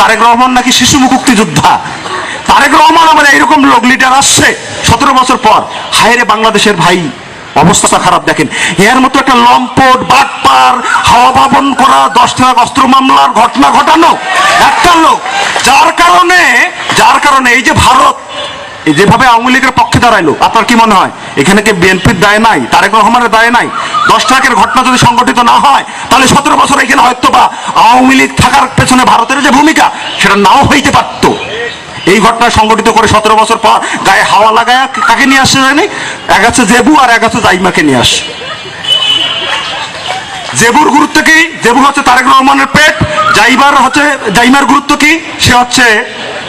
তারেক রহমান নাকি শিশু মুক্তিযোদ্ধা। তারেক রহমান আমার এইরকম লোক লিডার আসছে 17 বছর পর। হায়রে বাংলাদেশের ভাই অবস্থা খারাপ দেখেন। এর মতো একটা লম্পট বাটপার হাওয়া ভাবন করা 10 লাখ অস্ত্র মামলার ঘটনা ঘটানো একটা লোক, যার কারণে এই যে ভারত যেভাবে আওয়ামী লীগের পক্ষে দাঁড়াইলো, আপনার কি মনে হয় এখানে কি বিএনপির দায় নাই, তারেক রহমানের দায় নাই? 10 লাখের ঘটনা যদি সংগঠিত না হয় তাহলে 17 বছর এখানে হয়তো বা আওয়ামী লীগ থাকার পেছনে ভারতের যে ভূমিকা সেটা নাও হইতে পারত। এই ঘটনা সংগঠিত করে 17 বছর পর গায়ে হাওয়া লাগায় কাকে নিয়ে আসছে জানি? এক আছে জেবু আর এক আছে জাইমাকে নিয়ে আসে। জেবুর গুরুত্ব কি? জেবু হচ্ছে তারেক রহমানের পেট। জাইমার গুরুত্ব কি? সে হচ্ছে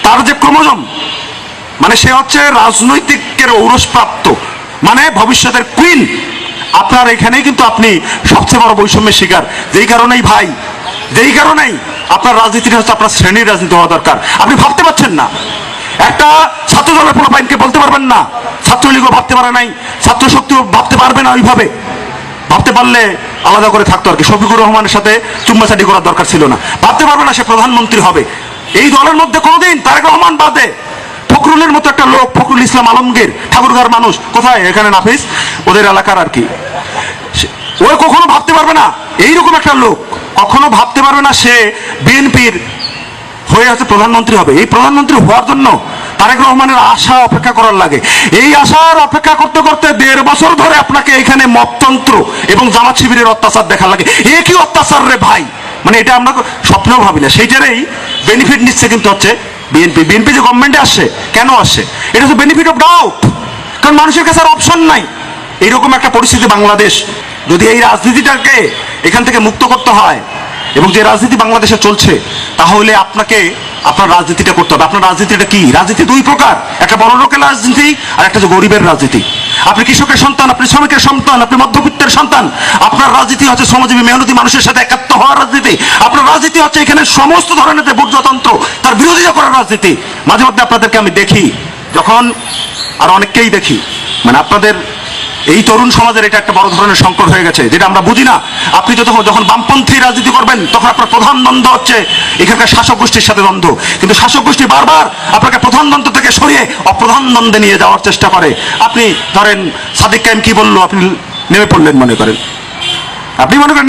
তার যে ক্রোমোজোম, মানে সে হচ্ছে রাজনৈতিকের ঔরসপ্রাপ্ত, মানে ভবিষ্যতের কুইন। আপনার এখানেই কিন্তু আপনি সবচেয়ে বড় বৈষম্যের শিকার। যেই কারণেই আপনার রাজনীতিটা হচ্ছে আপনার শ্রেণীর রাজনীতি হওয়া দরকার। আপনি ভাবতে পারছেন না, একটা ছাত্র দলের পোলাপাইনকে বলতে পারবেন না, ছাত্রলীগও ভাবতে পারে নাই, ছাত্র শক্তিও ভাবতে পারবে না ওইভাবে। ভাবতে পারলে আলাদা করে থাকতো আর কি। শফিকুর রহমানের সাথে চুম্মাচাটি করার দরকার ছিল না। ভাবতে পারবে না সে প্রধানমন্ত্রী হবে। এই দলের মধ্যে কোনোদিন তারেক রহমান বাদে ফখরুলের মতো একটা লোক, ফখরুল ইসলাম আলমগীর, ঠাকুরগাঁর মানুষ, কোথায় এখানে নাফিস, ওদের এলাকার আর কি, ওই কখনো ভাবতে পারবে না এইরকম একটা লোক কখনো ভাবতে পারবে না সে বিএনপির হয়ে আছে প্রধানমন্ত্রী হবে। এই প্রধানমন্ত্রী হওয়ার জন্য তারেক রহমানের আশা অপেক্ষা করার লাগে। এই আশার অপেক্ষা করতে করতে 1.5 বছর ধরে আপনাকে এখানে মপতন্ত্র এবং জামাত শিবিরের অত্যাচার দেখা লাগে। এ কি অত্যাচার রে ভাই, মানে এটা আমরা স্বপ্নেও ভাবি না। সেইটারই বেনিফিট নিচ্ছে কিন্তু হচ্ছে বিএনপি যে গভর্নমেন্টে আসছে, কেন আসছে? এটা হচ্ছে বেনিফিট অফ ডাউট, কারণ মানুষের কাছে আর অপশন নাই। এইরকম একটা পরিস্থিতি বাংলাদেশ, যদি এই রাজনীতিটাকে এখান থেকে মুক্ত করতে হয় এবং যে রাজনীতি বাংলাদেশে চলছে, তাহলে আপনাকে আপনার রাজনীতিটা করতে হবে। আপনার রাজনীতিটা কি? রাজনীতি 2 প্রকার, একটা বড় লোকের রাজনীতি আর একটা যে গরিবের রাজনীতি। আপনি কৃষকের সন্তান, আপনি শ্রমিকের সন্তান, আপনি মধ্যবিত্তের সন্তান, আপনার রাজনীতি হচ্ছে শ্রমজীবী মেহনতি মানুষের সাথে একাত্ম হওয়ার রাজনীতি। আপনার রাজনীতি হচ্ছে এখানে সমস্ত ধরনের যে বুর্জতন্ত্র তার বিরোধিতা করার রাজনীতি। মাঝে মধ্যে আপনাদেরকে আমি দেখি, যখন আর অনেককেই দেখি, মানে আপনাদের এই তরুণ সমাজের এটা একটা বড় ধরনের সংকট হয়ে গেছে, যেটা আমরা বুঝি না। আপনি যখন বামপন্থী রাজনীতি করবেন, তখন আপনার প্রধান দ্বন্দ্ব হচ্ছে এখানকার শাসক গোষ্ঠীর সাথে দ্বন্দ্ব। কিন্তু শাসক গোষ্ঠী বারবার আপনাকে প্রধান দ্বন্দ্ব থেকে সরিয়ে অপ্রধান দ্বন্দ্বে নিয়ে যাওয়ার চেষ্টা করে। আপনি ধরেন সাদিক কায়েম কি বললো, আপনি নেমে পড়লেন,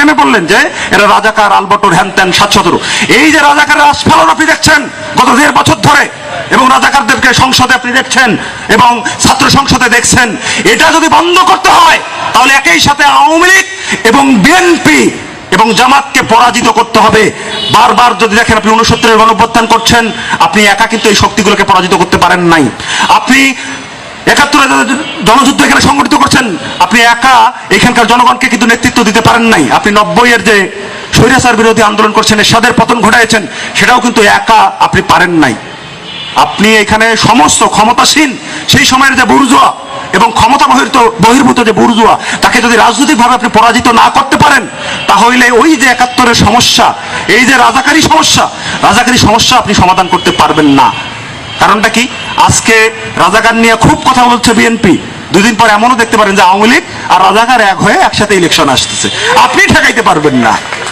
নেমে পড়লেন যে এরা রাজাকার, আলবটর, হ্যান ত্যান, 717। এই যে রাজাকারের আস্ফালন আপনি দেখছেন গত 1.5 বছর ধরে, এবং রাজাকারদেরকে সংসদে আপনি দেখছেন এবং ছাত্র সংসদে দেখছেন, এটা যদি বন্ধ করতে হয় তাহলে একই সাথে আওয়ামী লীগ এবং বিএনপি এবং জামাতকে পরাজিত করতে হবে। বারবার যদি দেখেন, আপনি 69-এর গণঅভ্যুত্থান করছেন, আপনি একা কিন্তু এই শক্তিগুলোকে পরাজিত করতে পারেন নাই। আপনি 71-এর জনযুদ্ধ এখানে সংগঠিত করছেন, আপনি একা এখানকার জনগণকে কিন্তু নেতৃত্ব দিতে পারেন নাই। আপনি 90-এর যে স্বৈরাচার বিরোধী আন্দোলন করছেন, এরশাদের পতন ঘটাইছেন, সেটাও কিন্তু একা আপনি পারেন নাই। আপনি এখানে সমস্ত ক্ষমতাসীন সেই সময়ের যে বুর্জোয়া এবং ক্ষমতা বহির্ভূত যে বুর্জোয়া, তাকে যদি রাজনৈতিকভাবে আপনি পরাজিত না করতে পারেন, তাহলে ওই যে 71-এর সমস্যা, এই যে রাজাকারী সমস্যা আপনি সমাধান করতে পারবেন না। কারণটা কি? আজকে রাজাকার নিয়ে খুব কথা বলছে বিএনপি, 2 দিন পর এমনও দেখতে পারেন যে আওয়ামী লীগ আর রাজাকার এক হয়ে একসাথে ইলেকশন আসতেছে। আপনি ঠেকাইতে পারবেন না।